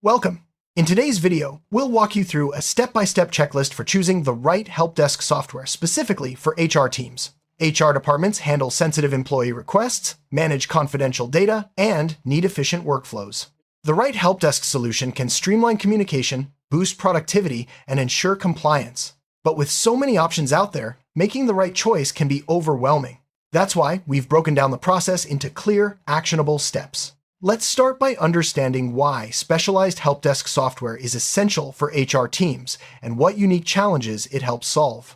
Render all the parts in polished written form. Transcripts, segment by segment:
Welcome. In today's video, we'll walk you through a step-by-step checklist for choosing the right help desk software specifically for HR teams. HR departments handle sensitive employee requests, manage confidential data, and need efficient workflows. The right help desk solution can streamline communication, boost productivity, and ensure compliance. But with so many options out there, making the right choice can be overwhelming. That's why we've broken down the process into clear, actionable steps. Let's start by understanding why specialized help desk software is essential for HR teams and what unique challenges it helps solve.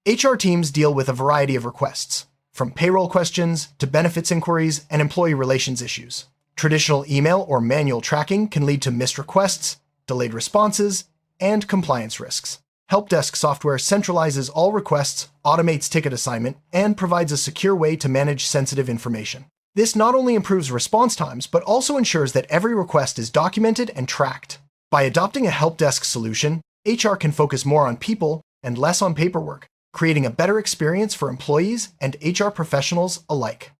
HR teams deal with a variety of requests, from payroll questions to benefits inquiries and employee relations issues. Traditional email or manual tracking can lead to missed requests, delayed responses, and compliance risks. Help desk software centralizes all requests, automates ticket assignment, and provides a secure way to manage sensitive information. This not only improves response times, but also ensures that every request is documented and tracked. By adopting a help desk solution, HR can focus more on people and less on paperwork, creating a better experience for employees and HR professionals alike.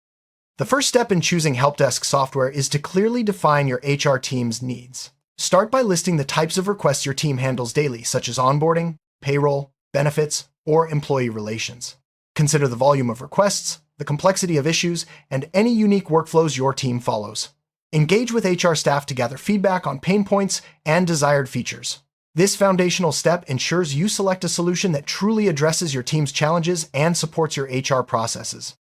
The first step in choosing help desk software is to clearly define your HR team's needs. Start by listing the types of requests your team handles daily, such as onboarding, payroll, benefits, or employee relations. Consider the volume of requests, the complexity of issues, and any unique workflows your team follows. Engage with HR staff to gather feedback on pain points and desired features. This foundational step ensures you select a solution that truly addresses your team's challenges and supports your HR processes.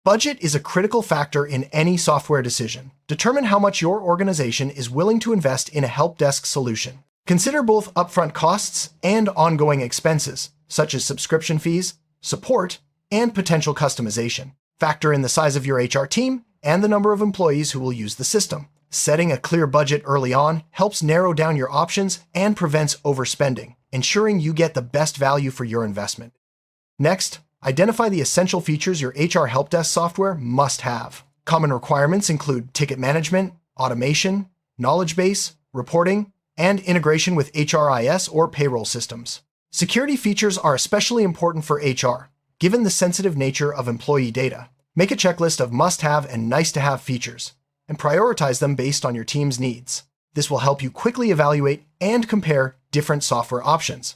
Budget is a critical factor in any software decision. Determine how much your organization is willing to invest in a help desk solution. Consider both upfront costs and ongoing expenses, such as subscription fees, support, and potential customization. Factor in the size of your HR team and the number of employees who will use the system. Setting a clear budget early on helps narrow down your options and prevents overspending, ensuring you get the best value for your investment. Next, identify the essential features your HR help desk software must have. Common requirements include ticket management, automation, knowledge base, reporting, and integration with HRIS or payroll systems. Security features are especially important for HR, given the sensitive nature of employee data. Make a checklist of must-have and nice-to-have features, and prioritize them based on your team's needs. This will help you quickly evaluate and compare different software options.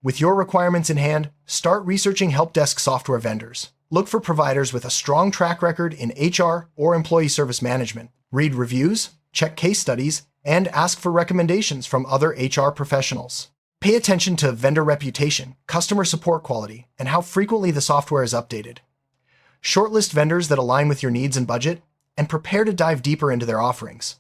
With your requirements in hand, start researching help desk software vendors. Look for providers with a strong track record in HR or employee service management. Read reviews, check case studies, and ask for recommendations from other HR professionals. Pay attention to vendor reputation, customer support quality, and how frequently the software is updated. Shortlist vendors that align with your needs and budget, and prepare to dive deeper into their offerings.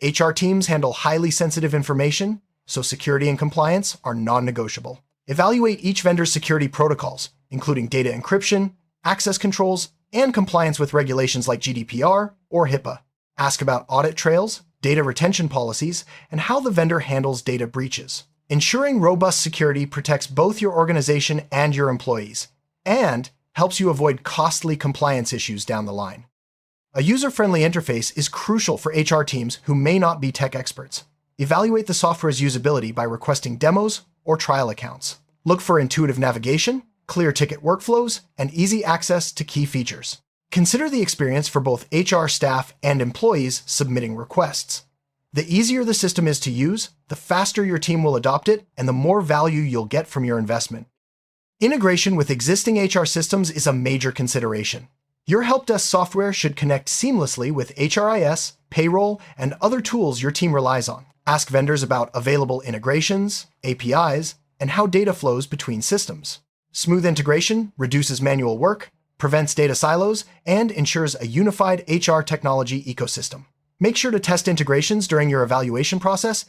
HR teams handle highly sensitive information, so security and compliance are non-negotiable. Evaluate each vendor's security protocols, including data encryption, access controls, and compliance with regulations like GDPR or HIPAA. Ask about audit trails, data retention policies, and how the vendor handles data breaches. Ensuring robust security protects both your organization and your employees, and helps you avoid costly compliance issues down the line. A user-friendly interface is crucial for HR teams who may not be tech experts. Evaluate the software's usability by requesting demos or trial accounts. Look for intuitive navigation, clear ticket workflows, and easy access to key features. Consider the experience for both HR staff and employees submitting requests. The easier the system is to use, the faster your team will adopt it, and the more value you'll get from your investment. Integration with existing HR systems is a major consideration. Your help desk software should connect seamlessly with HRIS, payroll, and other tools your team relies on. Ask vendors about available integrations, APIs, and how data flows between systems. Smooth integration reduces manual work, prevents data silos, and ensures a unified HR technology ecosystem. Make sure to test integrations during your evaluation process.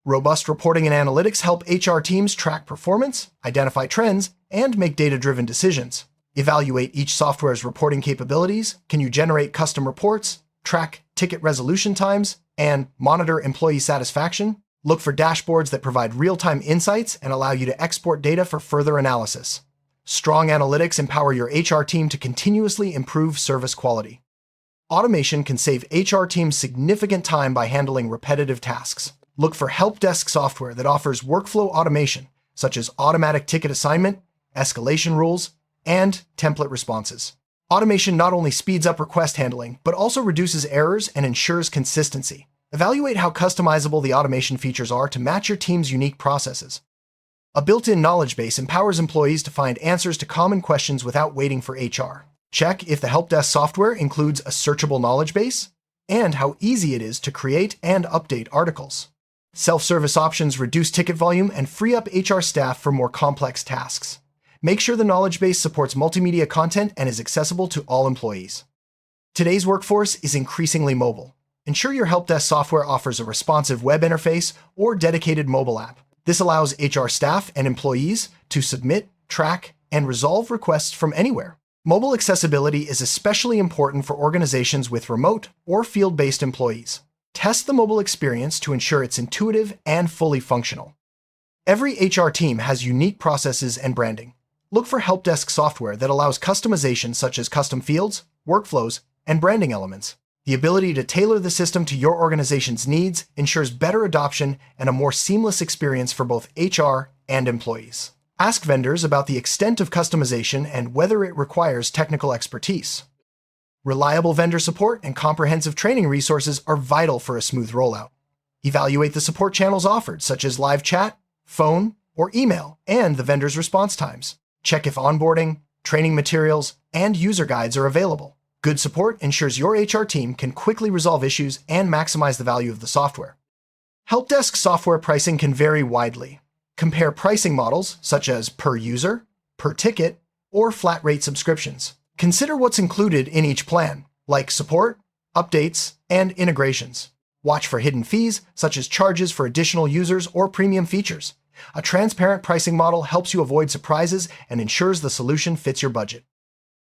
Robust reporting and analytics help HR teams track performance, identify trends, and make data-driven decisions. Evaluate each software's reporting capabilities. Can you generate custom reports, track ticket resolution times, and monitor employee satisfaction? Look for dashboards that provide real-time insights and allow you to export data for further analysis. Strong analytics empower your HR team to continuously improve service quality. Automation can save HR teams significant time by handling repetitive tasks. Look for help desk software that offers workflow automation, such as automatic ticket assignment, escalation rules, and template responses. Automation not only speeds up request handling, but also reduces errors and ensures consistency. Evaluate how customizable the automation features are to match your team's unique processes. A built-in knowledge base empowers employees to find answers to common questions without waiting for HR. Check if the help desk software includes a searchable knowledge base and how easy it is to create and update articles. Self-service options reduce ticket volume and free up HR staff for more complex tasks. Make sure the knowledge base supports multimedia content and is accessible to all employees. Today's workforce is increasingly mobile. Ensure your help desk software offers a responsive web interface or dedicated mobile app. This allows HR staff and employees to submit, track, and resolve requests from anywhere. Mobile accessibility is especially important for organizations with remote or field-based employees. Test the mobile experience to ensure it's intuitive and fully functional. Every HR team has unique processes and branding. Look for help desk software that allows customization such as custom fields, workflows, and branding elements. The ability to tailor the system to your organization's needs ensures better adoption and a more seamless experience for both HR and employees. Ask vendors about the extent of customization and whether it requires technical expertise. Reliable vendor support and comprehensive training resources are vital for a smooth rollout. Evaluate the support channels offered, such as live chat, phone, or email, and the vendor's response times. Check if onboarding, training materials, and user guides are available. Good support ensures your HR team can quickly resolve issues and maximize the value of the software. Help desk software pricing can vary widely. Compare pricing models such as per user, per ticket, or flat rate subscriptions. Consider what's included in each plan, like support, updates, and integrations. Watch for hidden fees, such as charges for additional users or premium features. A transparent pricing model helps you avoid surprises and ensures the solution fits your budget.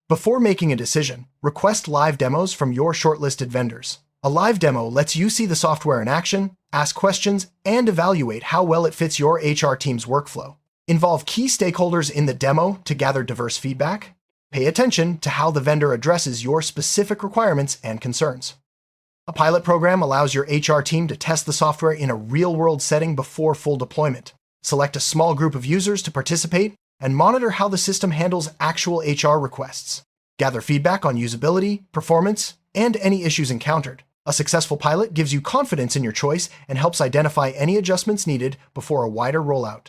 Before making a decision, request live demos from your shortlisted vendors. A live demo lets you see the software in action, ask questions, and evaluate how well it fits your HR team's workflow. Involve key stakeholders in the demo to gather diverse feedback. Pay attention to how the vendor addresses your specific requirements and concerns. A pilot program allows your HR team to test the software in a real-world setting before full deployment. Select a small group of users to participate and monitor how the system handles actual HR requests. Gather feedback on usability, performance, and any issues encountered. A successful pilot gives you confidence in your choice and helps identify any adjustments needed before a wider rollout.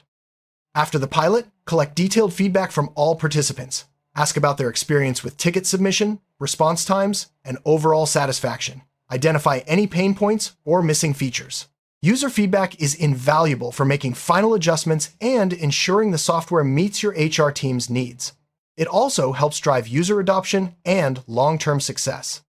After the pilot, collect detailed feedback from all participants. Ask about their experience with ticket submission, response times, and overall satisfaction. Identify any pain points or missing features. User feedback is invaluable for making final adjustments and ensuring the software meets your HR team's needs. It also helps drive user adoption and long-term success.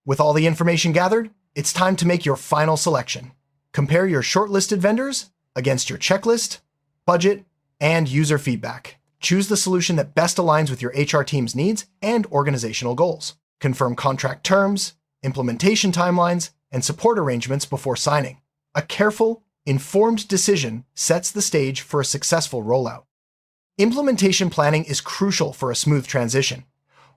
With all the information gathered, it's time to make your final selection. Compare your shortlisted vendors against your checklist, budget, and user feedback. Choose the solution that best aligns with your HR team's needs and organizational goals. Confirm contract terms, implementation timelines, and support arrangements before signing. A careful, informed decision sets the stage for a successful rollout. Implementation planning is crucial for a smooth transition.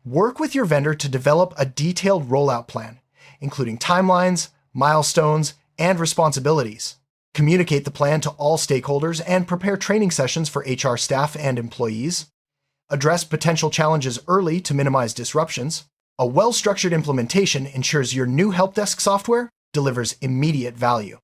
Work with your vendor to develop a detailed rollout plan, including timelines, milestones, and responsibilities. Communicate the plan to all stakeholders and prepare training sessions for HR staff and employees. Address potential challenges early to minimize disruptions. A well-structured implementation ensures your new help desk software delivers immediate value.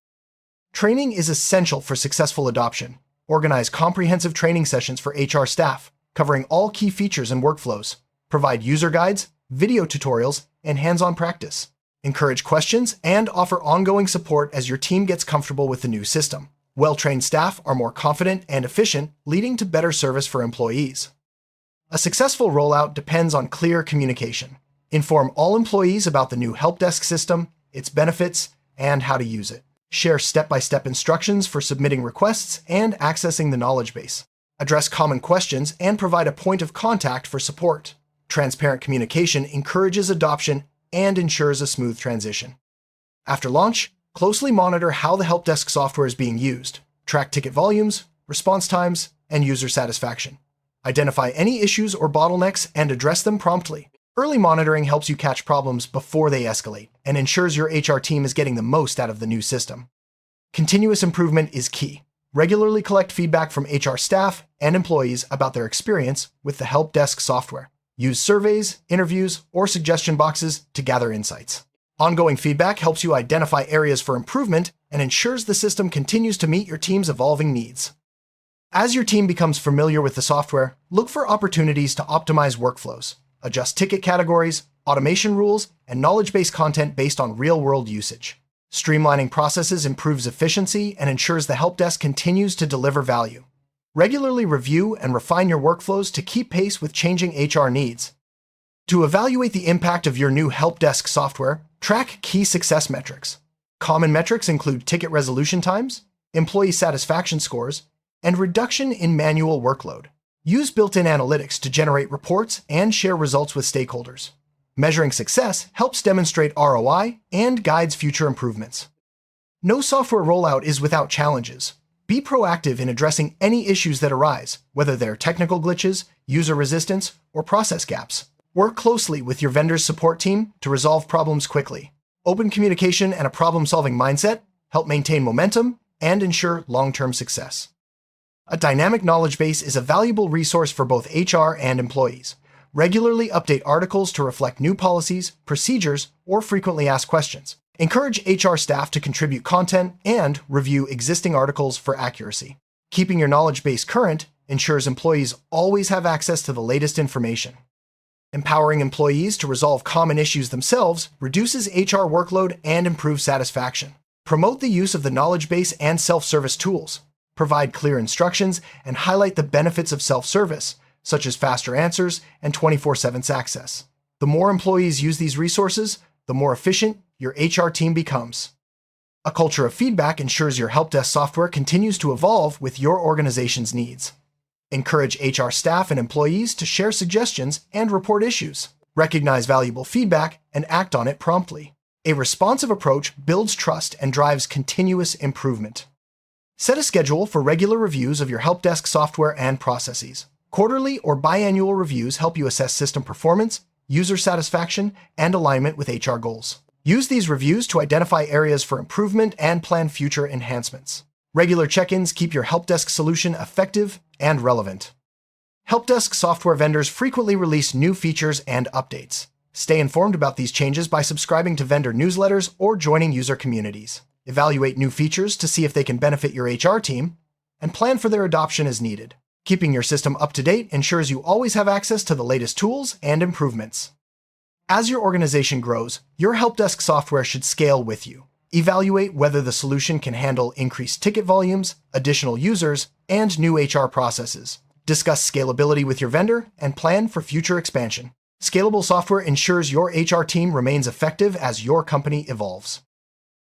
Training is essential for successful adoption. Organize comprehensive training sessions for HR staff, covering all key features and workflows. Provide user guides, video tutorials, and hands-on practice. Encourage questions and offer ongoing support as your team gets comfortable with the new system. Well-trained staff are more confident and efficient, leading to better service for employees. A successful rollout depends on clear communication. Inform all employees about the new help desk system, its benefits, and how to use it. Share step-by-step instructions for submitting requests and accessing the knowledge base. Address common questions and provide a point of contact for support. Transparent communication encourages adoption and ensures a smooth transition. After launch, closely monitor how the help desk software is being used. Track ticket volumes, response times, and user satisfaction. Identify any issues or bottlenecks and address them promptly. Early monitoring helps you catch problems before they escalate and ensures your HR team is getting the most out of the new system. Continuous improvement is key. Regularly collect feedback from HR staff and employees about their experience with the help desk software. Use surveys, interviews, or suggestion boxes to gather insights. Ongoing feedback helps you identify areas for improvement and ensures the system continues to meet your team's evolving needs. As your team becomes familiar with the software, look for opportunities to optimize workflows, adjust ticket categories, automation rules, and knowledge-based content based on real-world usage. Streamlining processes improves efficiency and ensures the help desk continues to deliver value. Regularly review and refine your workflows to keep pace with changing HR needs. To evaluate the impact of your new help desk software, track key success metrics. Common metrics include ticket resolution times, employee satisfaction scores, and reduction in manual workload. Use built-in analytics to generate reports and share results with stakeholders. Measuring success helps demonstrate ROI and guides future improvements. No software rollout is without challenges. Be proactive in addressing any issues that arise, whether they're technical glitches, user resistance, or process gaps. Work closely with your vendor's support team to resolve problems quickly. Open communication and a problem-solving mindset help maintain momentum and ensure long-term success. A dynamic knowledge base is a valuable resource for both HR and employees. Regularly update articles to reflect new policies, procedures, or frequently asked questions. Encourage HR staff to contribute content and review existing articles for accuracy. Keeping your knowledge base current ensures employees always have access to the latest information. Empowering employees to resolve common issues themselves reduces HR workload and improves satisfaction. Promote the use of the knowledge base and self-service tools. Provide clear instructions and highlight the benefits of self-service, such as faster answers and 24/7 access. The more employees use these resources, the more efficient your HR team becomes. A culture of feedback ensures your help desk software continues to evolve with your organization's needs. Encourage HR staff and employees to share suggestions and report issues. Recognize valuable feedback and act on it promptly. A responsive approach builds trust and drives continuous improvement. Set a schedule for regular reviews of your help desk software and processes. Quarterly or biannual reviews help you assess system performance, user satisfaction, and alignment with HR goals. Use these reviews to identify areas for improvement and plan future enhancements. Regular check-ins keep your help desk solution effective and relevant. Help desk software vendors frequently release new features and updates. Stay informed about these changes by subscribing to vendor newsletters or joining user communities. Evaluate new features to see if they can benefit your HR team, and plan for their adoption as needed. Keeping your system up to date ensures you always have access to the latest tools and improvements. As your organization grows, your help desk software should scale with you. Evaluate whether the solution can handle increased ticket volumes, additional users, and new HR processes. Discuss scalability with your vendor and plan for future expansion. Scalable software ensures your HR team remains effective as your company evolves.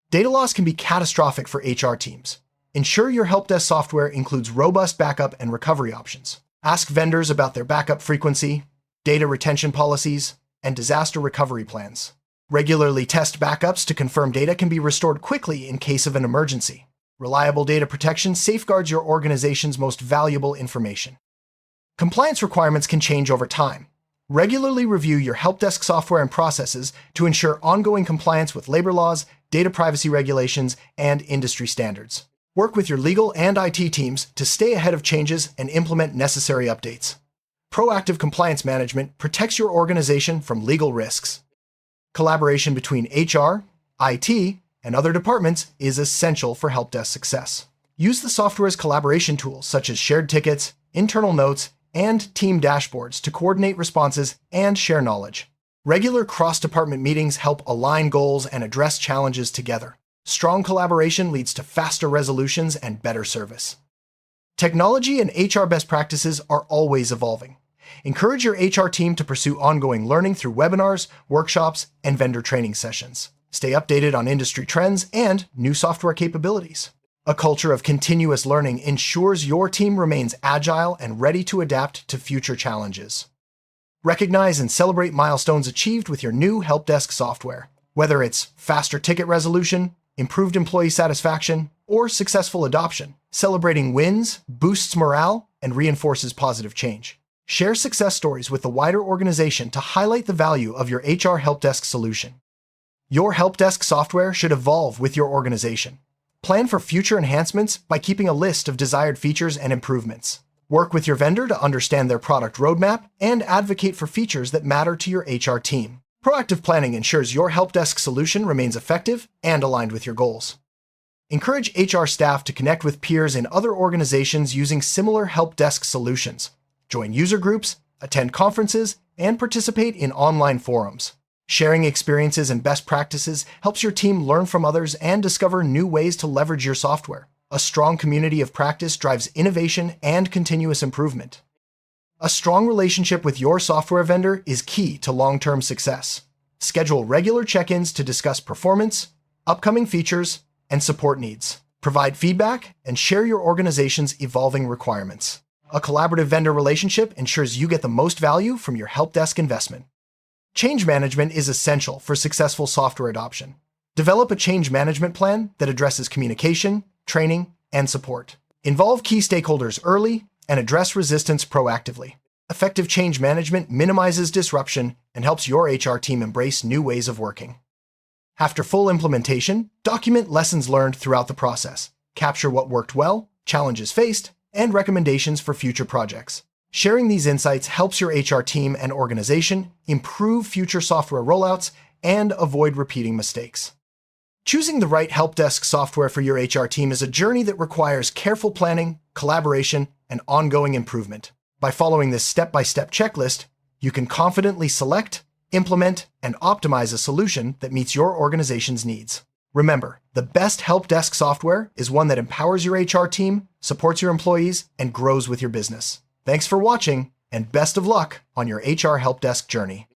Data loss can be catastrophic for HR teams. Ensure your help desk software includes robust backup and recovery options. Ask vendors about their backup frequency, data retention policies, and disaster recovery plans. Regularly test backups to confirm data can be restored quickly in case of an emergency. Reliable data protection safeguards your organization's most valuable information. Compliance requirements can change over time. Regularly review your help desk software and processes to ensure ongoing compliance with labor laws, data privacy regulations, and industry standards. Work with your legal and IT teams to stay ahead of changes and implement necessary updates. Proactive compliance management protects your organization from legal risks. Collaboration between HR, IT, and other departments is essential for help desk success. Use the software's collaboration tools such as shared tickets, internal notes, and team dashboards to coordinate responses and share knowledge. Regular cross-department meetings help align goals and address challenges together. Strong collaboration leads to faster resolutions and better service. Technology and HR best practices are always evolving. Encourage your HR team to pursue ongoing learning through webinars, workshops, and vendor training sessions. Stay updated on industry trends and new software capabilities. A culture of continuous learning ensures your team remains agile and ready to adapt to future challenges. Recognize and celebrate milestones achieved with your new help desk software. Whether it's faster ticket resolution, improved employee satisfaction, or successful adoption, celebrating wins boosts morale and reinforces positive change. Share success stories with the wider organization to highlight the value of your HR help desk solution. Your help desk software should evolve with your organization. Plan for future enhancements by keeping a list of desired features and improvements. Work with your vendor to understand their product roadmap and advocate for features that matter to your HR team. Proactive planning ensures your help desk solution remains effective and aligned with your goals. Encourage HR staff to connect with peers in other organizations using similar help desk solutions. Join user groups, attend conferences, and participate in online forums. Sharing experiences and best practices helps your team learn from others and discover new ways to leverage your software. A strong community of practice drives innovation and continuous improvement. A strong relationship with your software vendor is key to long-term success. Schedule regular check-ins to discuss performance, upcoming features, and support needs. Provide feedback and share your organization's evolving requirements. A collaborative vendor relationship ensures you get the most value from your help desk investment. Change management is essential for successful software adoption. Develop a change management plan that addresses communication, training, and support. Involve key stakeholders early and address resistance proactively. Effective change management minimizes disruption and helps your HR team embrace new ways of working. After full implementation, document lessons learned throughout the process. Capture what worked well, challenges faced, and recommendations for future projects. Sharing these insights helps your HR team and organization improve future software rollouts and avoid repeating mistakes. Choosing the right help desk software for your HR team is a journey that requires careful planning, collaboration, and ongoing improvement. By following this step-by-step checklist, you can confidently select, implement, and optimize a solution that meets your organization's needs. Remember, the best help desk software is one that empowers your HR team, supports your employees, and grows with your business. Thanks for watching, and best of luck on your HR help desk journey.